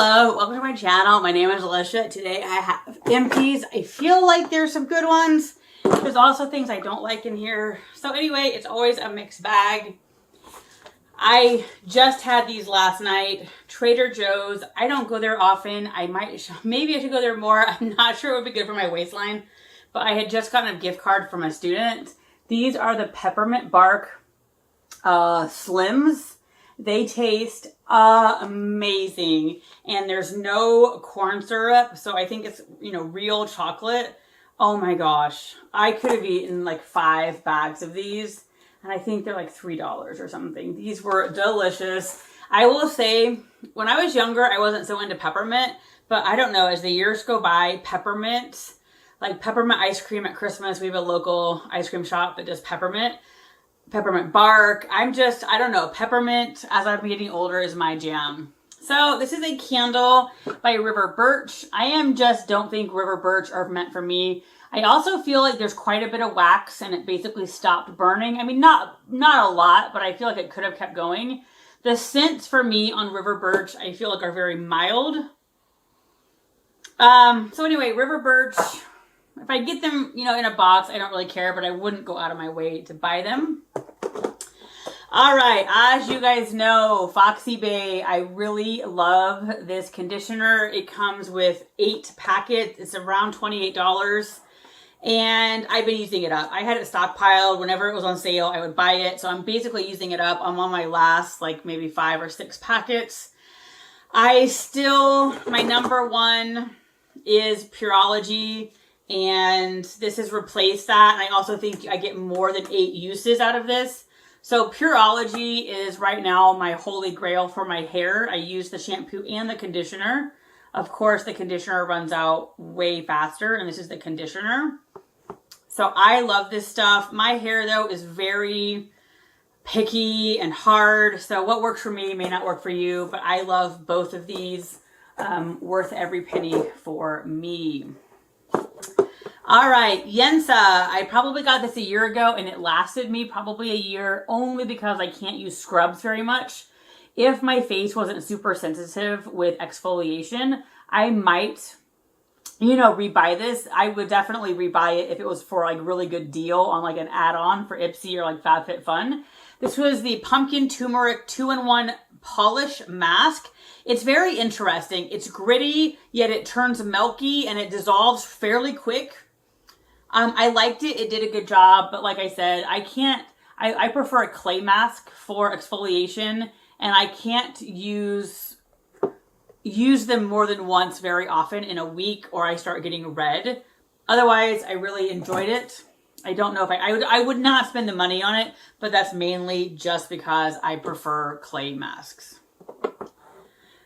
Hello, welcome to my channel. My name is Alicia. Today I have empties. I feel like there's some good ones. There's also things I don't like in here. So anyway, it's always a mixed bag. I just had these last night. Trader Joe's. I don't go there often. Maybe I should go there more. I'm not sure it would be good for my waistline. But I had just gotten a gift card from a student. These are the peppermint bark Slims. They taste amazing, and there's no corn syrup, so I think it's, real chocolate. Oh my gosh, I could have eaten like 5 bags of these, and I think they're like $3 or something. These were delicious. I will say, when I was younger, I wasn't so into peppermint, but I don't know, as the years go by, peppermint ice cream at Christmas. We have a local ice cream shop that does peppermint bark. I don't know, peppermint as I'm getting older is my jam. So this is a candle by River Birch. Don't think River Birch are meant for me. I also feel like there's quite a bit of wax and it basically stopped burning. I mean, not a lot, but I feel like it could have kept going. The scents for me on River Birch, I feel like are very mild. So anyway, River Birch, if I get them, in a box, I don't really care, but I wouldn't go out of my way to buy them. All right, as you guys know, Foxy Bay, I really love this conditioner. It comes with 8 packets. It's around $28, and I've been using it up. I had it stockpiled. Whenever it was on sale, I would buy it, so I'm basically using it up. I'm on my last, maybe 5 or 6 packets. My number one is Pureology. And this has replaced that. And I also think I get more than 8 uses out of this. So Pureology is right now my holy grail for my hair. I use the shampoo and the conditioner. Of course, the conditioner runs out way faster, and this is the conditioner. So I love this stuff. My hair, though, is very picky and hard. So what works for me may not work for you, but I love both of these. Worth every penny for me. All right, Yensa. I probably got this a year ago, and it lasted me probably a year only because I can't use scrubs very much. If my face wasn't super sensitive with exfoliation, I might, rebuy this. I would definitely rebuy it if it was for really good deal on an add-on for Ipsy or FabFitFun. This was the Pumpkin Turmeric 2-in-1 Polish Mask. It's very interesting. It's gritty, yet it turns milky and it dissolves fairly quick. I liked it. It did a good job. But like I said, I prefer a clay mask for exfoliation, and I can't use them more than once very often in a week, or I start getting red. Otherwise, I really enjoyed it. I don't know if I would not spend the money on it, but that's mainly just because I prefer clay masks.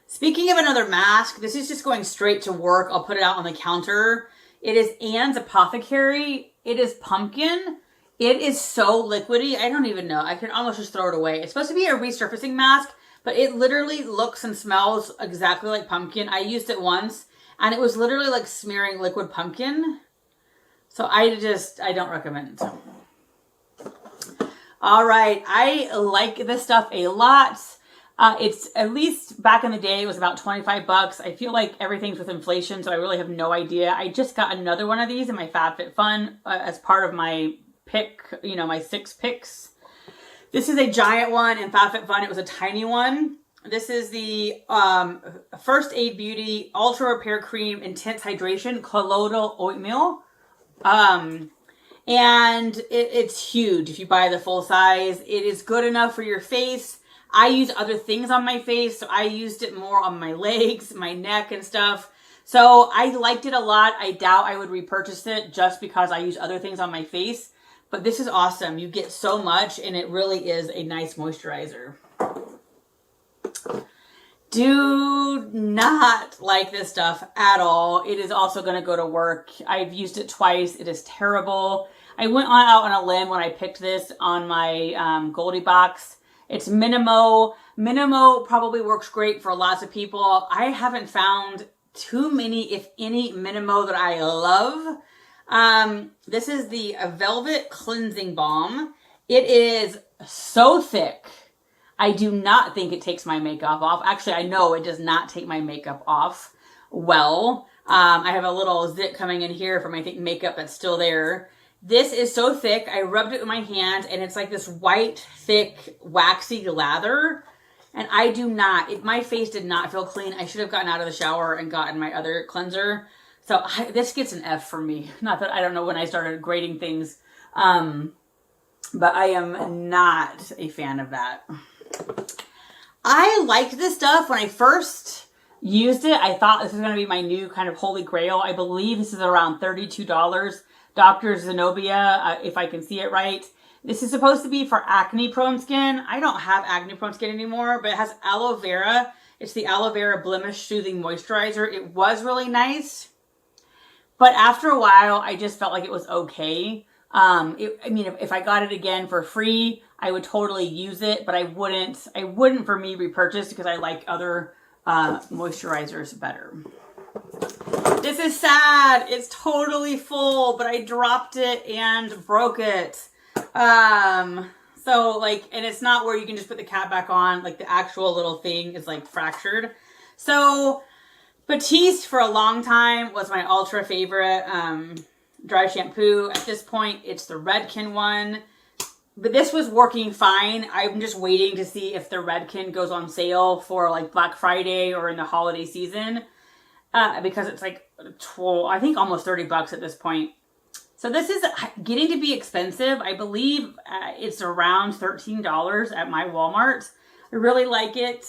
Speaking of another mask, this is just going straight to work. I'll put it out on the counter. It is Anne's Apothecary. It is pumpkin. It is so liquidy. I don't even know. I could almost just throw it away. It's supposed to be a resurfacing mask, but it literally looks and smells exactly like pumpkin. I used it once, and it was literally like smearing liquid pumpkin. So I don't recommend it. All right. I like this stuff a lot. It's, at least back in the day, it was about 25 bucks. I feel like everything's with inflation, so I really have no idea. I just got another one of these in my FabFitFun as part of my pick, my 6 picks. This is a giant one. In FabFitFun, it was a tiny one. This is the First Aid Beauty Ultra Repair Cream Intense Hydration Colloidal Oatmeal. And it's huge if you buy the full size. It is good enough for your face. I use other things on my face, so I used it more on my legs, my neck and stuff. So I liked it a lot. I doubt I would repurchase it just because I use other things on my face. But this is awesome. You get so much, and it really is a nice moisturizer. Do not like this stuff at all. It is also going to go to work. I've used it twice. It is terrible. I went out on a limb when I picked this on my Goldie Boxed. It's Minimo. Minimo probably works great for lots of people. I haven't found too many, if any, Minimo that I love. This is the Velvet Cleansing Balm. It is so thick. I do not think it takes my makeup off. Actually, I know it does not take my makeup off well. I have a little zit coming in here from, I think, makeup that's still there. This is so thick. I rubbed it with my hand, and it's like this white, thick, waxy lather. And I do not, my face did not feel clean. I should have gotten out of the shower and gotten my other cleanser. So this gets an F for me. Not that I don't know when I started grading things. But I am not a fan of that. I liked this stuff when I first used it. I thought this was going to be my new kind of holy grail. I believe this is around $32. Dr. Zenobia, if I can see it right. This is supposed to be for acne prone skin. I don't have acne prone skin anymore, but it has aloe vera. It's the aloe vera blemish soothing moisturizer. It was really nice. But after a while, I just felt like it was okay. I mean, if I got it again for free, I would totally use it, but I wouldn't for me repurchase because I like other moisturizers better. This is sad. It's totally full, but I dropped it and broke it. So like, and it's not where you can just put the cap back on. Like the actual little thing is like fractured. So Batiste for a long time was my ultra favorite dry shampoo. At this point, it's the Redken one. But this was working fine. I'm just waiting to see if the Redken goes on sale for like Black Friday or in the holiday season. Because it's like, I think almost $30 at this point. So this is getting to be expensive. I believe it's around $13 at my Walmart. I really like it.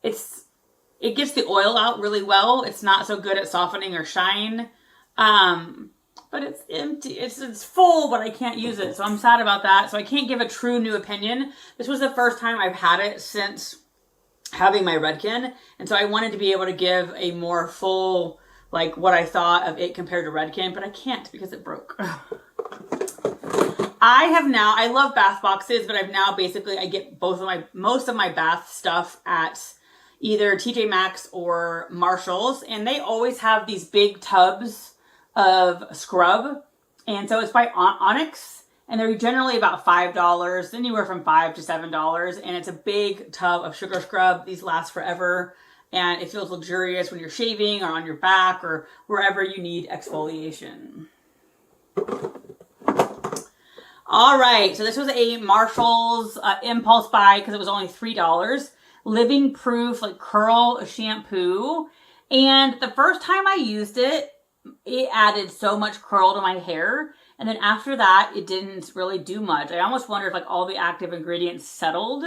It gets the oil out really well. It's not so good at softening or shine. But it's empty. It's full, but I can't use it. So I'm sad about that. So I can't give a true new opinion. This was the first time I've had it since having my Redken. And so I wanted to be able to give a more full, like what I thought of it compared to Redken, but I can't because it broke. I love bath boxes, but I get most of my bath stuff at either TJ Maxx or Marshalls. And they always have these big tubs of scrub. And so it's by Onyx. And they're generally about $5, anywhere from $5 to $7. And it's a big tub of sugar scrub. These last forever. And it feels luxurious when you're shaving or on your back or wherever you need exfoliation. All right. So this was a Marshalls impulse buy because it was only $3. Living Proof like curl shampoo. And the first time I used it, it added so much curl to my hair. And then after that, it didn't really do much. I almost wonder if like all the active ingredients settled.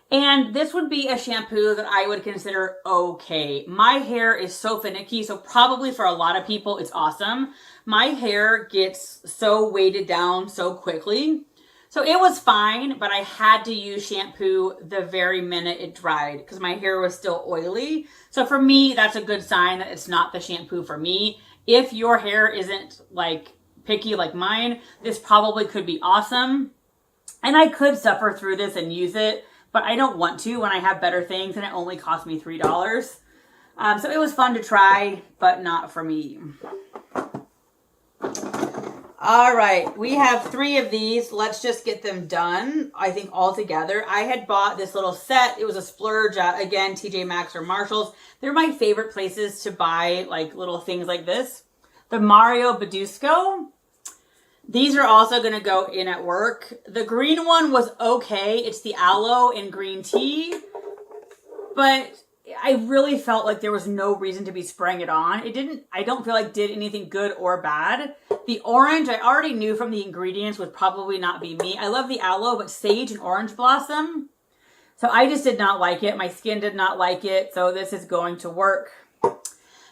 And this would be a shampoo that I would consider okay. My hair is so finicky, so probably for a lot of people, it's awesome. My hair gets so weighted down so quickly. So it was fine, but I had to use shampoo the very minute it dried because my hair was still oily. So for me, that's a good sign that it's not the shampoo for me. If your hair isn't like picky like mine, this probably could be awesome. And I could suffer through this and use it, but I don't want to when I have better things and it only cost me $3. So it was fun to try, but not for me. All right, we have 3 of these. Let's just get them done, I think, all together. I had bought this little set. It was a splurge at, again, TJ Maxx or Marshalls. They're my favorite places to buy, like, little things like this. The Mario Badusco. These are also going to go in at work. The green one was okay. It's the aloe and green tea. But I really felt like there was no reason to be spraying it on. I don't feel like did anything good or bad. The orange, I already knew from the ingredients would probably not be me. I love the aloe, but sage and orange blossom. So I just did not like it. My skin did not like it. So this is going to work.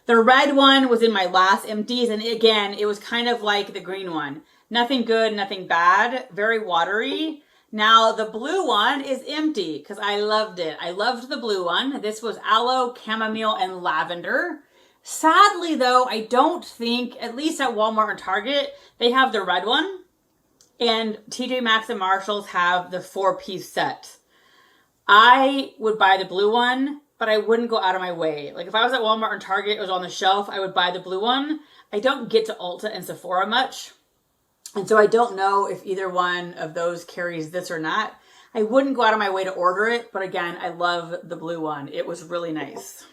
The red one was in my last empties. And again, it was kind of like the green one. Nothing good, nothing bad. Very watery. Now, the blue one is empty because I loved it. I loved the blue one. This was aloe, chamomile, and lavender. Sadly, though, I don't think, at least at Walmart and Target, they have the red one. And TJ Maxx and Marshalls have the 4-piece set. I would buy the blue one, but I wouldn't go out of my way. Like, if I was at Walmart and Target, it was on the shelf, I would buy the blue one. I don't get to Ulta and Sephora much. And so I don't know if either one of those carries this or not. I wouldn't go out of my way to order it, but again, I love the blue one. It was really nice.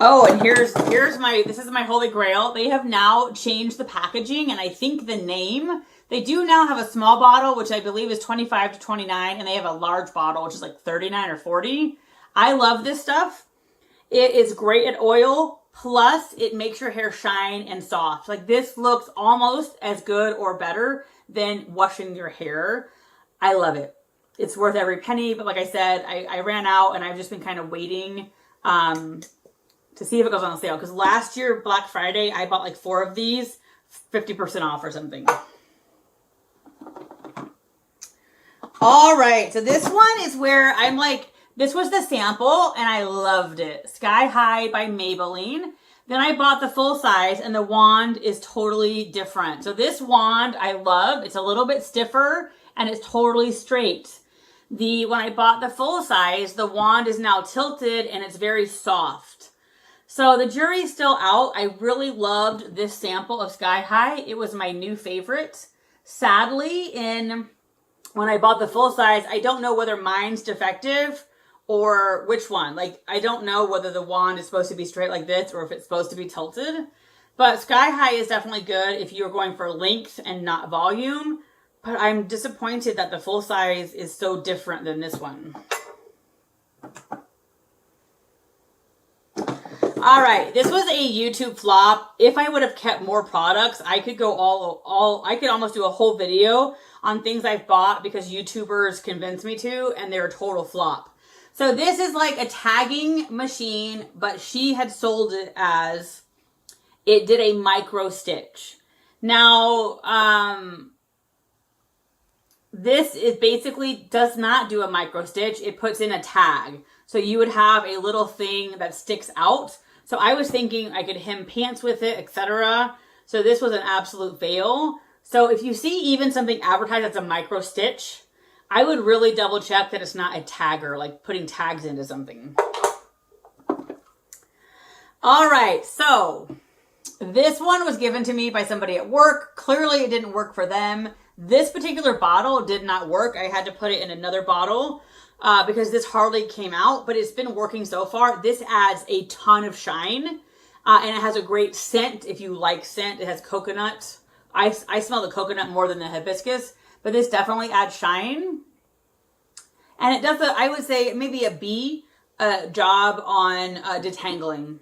Oh, and this is my holy grail. They have now changed the packaging, and I think the name. They do now have a small bottle, which I believe is 25 to 29, and they have a large bottle, which is like 39 or 40. I love this stuff. It is great at oil, plus it makes your hair shine and soft. Like, this looks almost as good or better than washing your hair. I love it. It's worth every penny, but like I said, I ran out, and I've just been kind of waiting to see if it goes on sale. Because last year, Black Friday, I bought like 4 of these, 50% off or something. All right, so this one is where I'm like, this was the sample, and I loved it. Sky High by Maybelline. Then I bought the full size, and the wand is totally different. So this wand I love. It's a little bit stiffer, and it's totally straight. When I bought the full size, the wand is now tilted, and it's very soft. So the jury's still out. I really loved this sample of Sky High. It was my new favorite. Sadly, when I bought the full size, I don't know whether mine's defective or which one. Like, I don't know whether the wand is supposed to be straight like this or if it's supposed to be tilted. But Sky High is definitely good if you're going for length and not volume. But I'm disappointed that the full size is so different than this one. All right, this was a YouTube flop. If I would have kept more products, I could go I could almost do a whole video on things I've bought because YouTubers convinced me to, and they're a total flop. So this is like a tagging machine, but she had sold it as it did a micro stitch. Now, this is basically does not do a micro stitch. It puts in a tag. So you would have a little thing that sticks out. So I was thinking I could hem pants with it, etc. So this was an absolute fail. So if you see even something advertised that's a micro stitch, I would really double check that it's not a tagger, like putting tags into something. All right, so this one was given to me by somebody at work. Clearly it didn't work for them. This particular bottle did not work. I had to put it in another bottle because this hardly came out, but it's been working so far. This adds a ton of shine and it has a great scent. If you like scent, it has coconut. I smell the coconut more than the hibiscus, but this definitely adds shine. And it does, I would say, maybe a B job on detangling.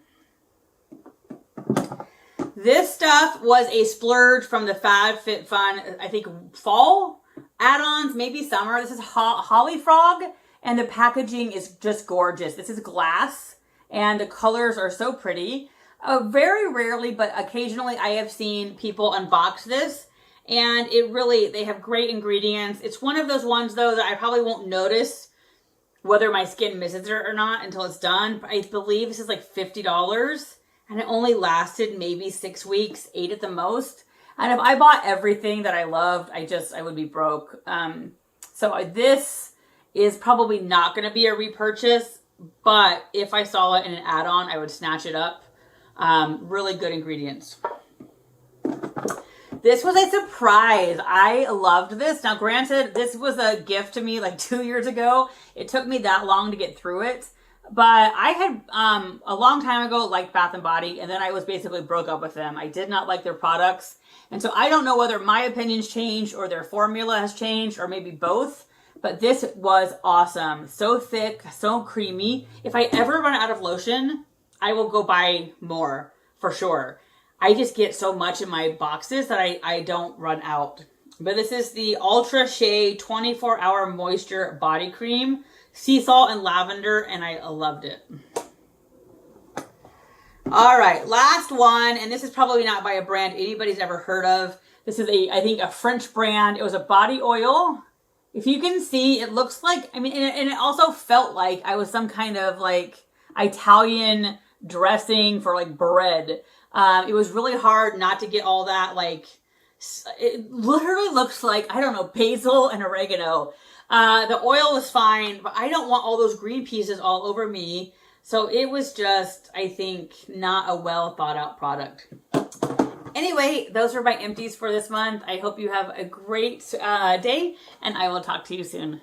This stuff was a splurge from the FabFitFun, I think, fall add-ons, maybe summer. This is Holly Frog, and the packaging is just gorgeous. This is glass, and the colors are so pretty. Very rarely, but occasionally, I have seen people unbox this, and they have great ingredients. It's one of those ones, though, that I probably won't notice whether my skin misses it or not until it's done. I believe this is like $50. And it only lasted maybe 6 weeks, 8 at the most. And if I bought everything that I loved, I would be broke. So this is probably not going to be a repurchase. But if I saw it in an add-on, I would snatch it up. Really good ingredients. This was a surprise. I loved this. Now, granted, this was a gift to me like 2 years ago. It took me that long to get through it. But I had, a long time ago, liked Bath & Body, and then I was basically broke up with them. I did not like their products. And so I don't know whether my opinions changed or their formula has changed or maybe both. But this was awesome. So thick, so creamy. If I ever run out of lotion, I will go buy more, for sure. I just get so much in my boxes that I don't run out. But this is the Ultra Shea 24-Hour Moisture Body Cream. Sea salt and lavender, and I loved it. All right, last one, and this is probably not by a brand anybody's ever heard of. This is I think a French brand. It was a body oil. If you can see, it looks like, and it also felt like I was some kind of like Italian dressing for like bread. It was really hard not to get all that, like, it literally looks like, I don't know, basil and oregano. The oil was fine, but I don't want all those green pieces all over me. So it was just, I think, not a well thought out product. anyway, those are my empties for this month. I hope you have a great day, and I will talk to you soon.